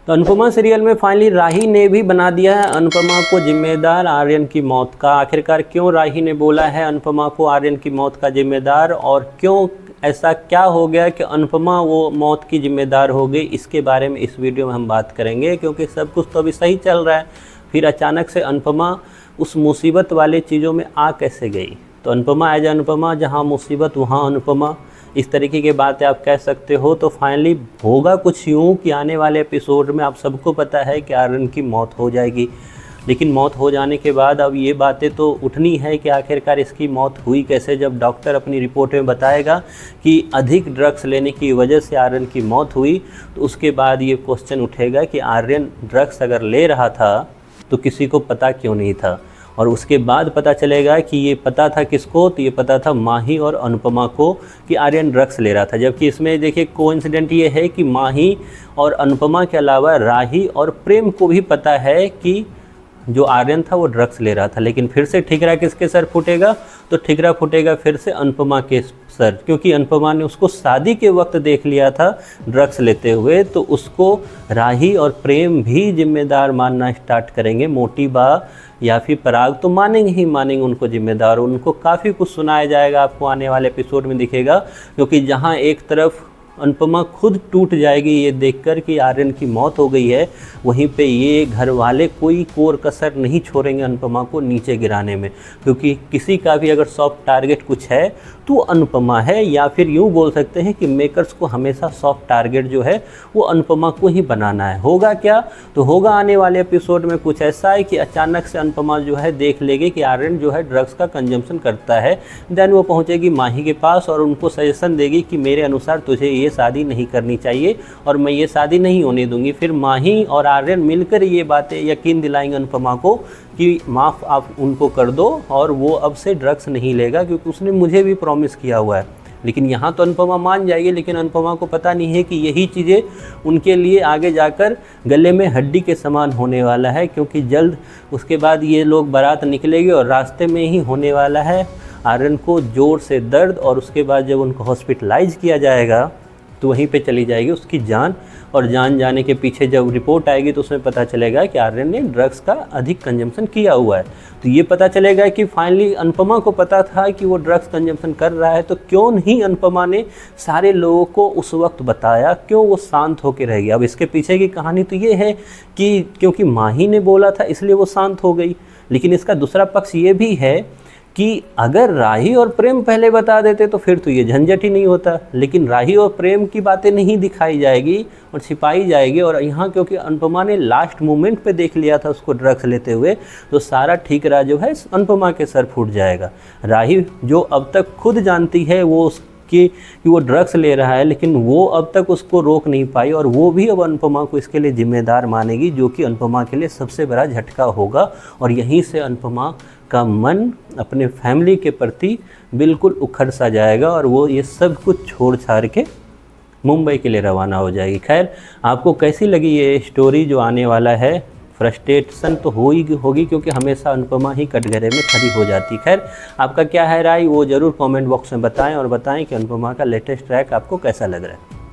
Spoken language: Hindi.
तो अनुपमा सीरियल में फाइनली राही ने भी बना दिया है अनुपमा को जिम्मेदार आर्यन की मौत का। आखिरकार क्यों राही ने बोला है अनुपमा को आर्यन की मौत का जिम्मेदार, और क्यों ऐसा क्या हो गया कि अनुपमा वो मौत की जिम्मेदार हो गई, इसके बारे में इस वीडियो में हम बात करेंगे। क्योंकि सब कुछ तो अभी सही चल रहा है, फिर अचानक से अनुपमा उस मुसीबत वाले चीज़ों में आ कैसे गई। तो अनुपमा एज अनुपमा, जहाँ मुसीबत वहाँ अनुपमा, इस तरीके की बातें आप कह सकते हो। तो फाइनली होगा कुछ यूँ कि आने वाले एपिसोड में आप सबको पता है कि आर्यन की मौत हो जाएगी, लेकिन मौत हो जाने के बाद अब ये बातें तो उठनी है कि आखिरकार इसकी मौत हुई कैसे। जब डॉक्टर अपनी रिपोर्ट में बताएगा कि अधिक ड्रग्स लेने की वजह से आर्यन की मौत हुई, तो उसके बाद ये क्वेश्चन उठेगा कि आर्यन ड्रग्स अगर ले रहा था तो किसी को पता क्यों नहीं था। और उसके बाद पता चलेगा कि ये पता था किसको, तो ये पता था माही और अनुपमा को कि आर्यन ड्रग्स ले रहा था। जबकि इसमें देखिए कोइंसिडेंट ये है कि माही और अनुपमा के अलावा राही और प्रेम को भी पता है कि जो आर्यन था वो ड्रग्स ले रहा था। लेकिन फिर से ठिकरा किसके सर फूटेगा, तो ठिकरा फूटेगा फिर से अनुपमा के सर, क्योंकि अनुपमा ने उसको शादी के वक्त देख लिया था ड्रग्स लेते हुए। तो उसको राही और प्रेम भी जिम्मेदार मानना स्टार्ट करेंगे। मोटी बा या फिर पराग तो मानेंगे ही मानेंगे उनको जिम्मेदार। उनको काफ़ी कुछ सुनाया जाएगा, आपको आने वाले एपिसोड में दिखेगा। क्योंकि जहाँ एक तरफ अनुपमा खुद टूट जाएगी ये देखकर कि आर्यन की मौत हो गई है, वहीं पे ये घर वाले कोई कोर कसर नहीं छोड़ेंगे अनुपमा को नीचे गिराने में। क्योंकि किसी का भी अगर सॉफ्ट टारगेट कुछ है तो अनुपमा है, या फिर यूँ बोल सकते हैं कि मेकर्स को हमेशा सॉफ्ट टारगेट जो है वो अनुपमा को ही बनाना है। होगा क्या, तो होगा आने वाले एपिसोड में कुछ ऐसा है कि अचानक से अनुपमा जो है देख लेगी कि आर्यन जो है ड्रग्स का कंजम्पशन करता है। देन वो पहुँचेगी माही के पास और उनको सजेशन देगी कि मेरे अनुसार तुझे ये शादी नहीं करनी चाहिए और मैं ये शादी नहीं होने दूंगी। फिर माही और आर्यन मिलकर ये बातें यकीन दिलाएंगे अनुपमा को कि माफ़ आप उनको कर दो और वो अब से ड्रग्स नहीं लेगा, क्योंकि उसने मुझे भी प्रॉमिस किया हुआ है। लेकिन यहाँ तो अनुपमा मान जाएगी, लेकिन अनुपमा को पता नहीं है कि यही चीज़ें उनके लिए आगे जाकर गले में हड्डी के समान होने वाला है। क्योंकि जल्द उसके बाद ये लोग बारात निकलेगी और रास्ते में ही होने वाला है आर्यन को जोर से दर्द, और उसके बाद जब उनको हॉस्पिटलाइज किया जाएगा तो वहीं पे चली जाएगी उसकी जान। और जान जाने के पीछे जब रिपोर्ट आएगी तो उसमें पता चलेगा कि आर्यन ने ड्रग्स का अधिक कंजम्पशन किया हुआ है। तो ये पता चलेगा कि फाइनली अनुपमा को पता था कि वो ड्रग्स कंजम्पशन कर रहा है, तो क्यों नहीं अनुपमा ने सारे लोगों को उस वक्त बताया, क्यों वो शांत होकर रह गया। अब इसके पीछे की कहानी तो ये है कि क्योंकि माही ने बोला था इसलिए वो शांत हो गई। लेकिन इसका दूसरा पक्ष ये भी है कि अगर राही और प्रेम पहले बता देते तो फिर तो ये झंझट ही नहीं होता। लेकिन राही और प्रेम की बातें नहीं दिखाई जाएगी और छिपाई जाएगी। और यहाँ क्योंकि अनुपमा ने लास्ट मोमेंट पे देख लिया था उसको ड्रग्स लेते हुए, तो सारा ठीकरा जो है अनुपमा के सर फूट जाएगा। राही जो अब तक खुद जानती है वो कि वो ड्रग्स ले रहा है, लेकिन वो अब तक उसको रोक नहीं पाई, और वो भी अब अनुपमा को इसके लिए जिम्मेदार मानेगी, जो कि अनुपमा के लिए सबसे बड़ा झटका होगा। और यहीं से अनुपमा का मन अपने फैमिली के प्रति बिल्कुल उखड़ सा जाएगा और वो ये सब कुछ छोड़ छाड़ के मुंबई के लिए रवाना हो जाएगी। खैर, आपको कैसी लगी ये स्टोरी जो आने वाला है। फ्रस्ट्रेशन तो होगी क्योंकि हमेशा अनुपमा ही कटघरे में खड़ी हो जाती। खैर, आपका क्या है राय वो ज़रूर कमेंट बॉक्स में बताएं, और बताएं कि अनुपमा का लेटेस्ट ट्रैक आपको कैसा लग रहा है।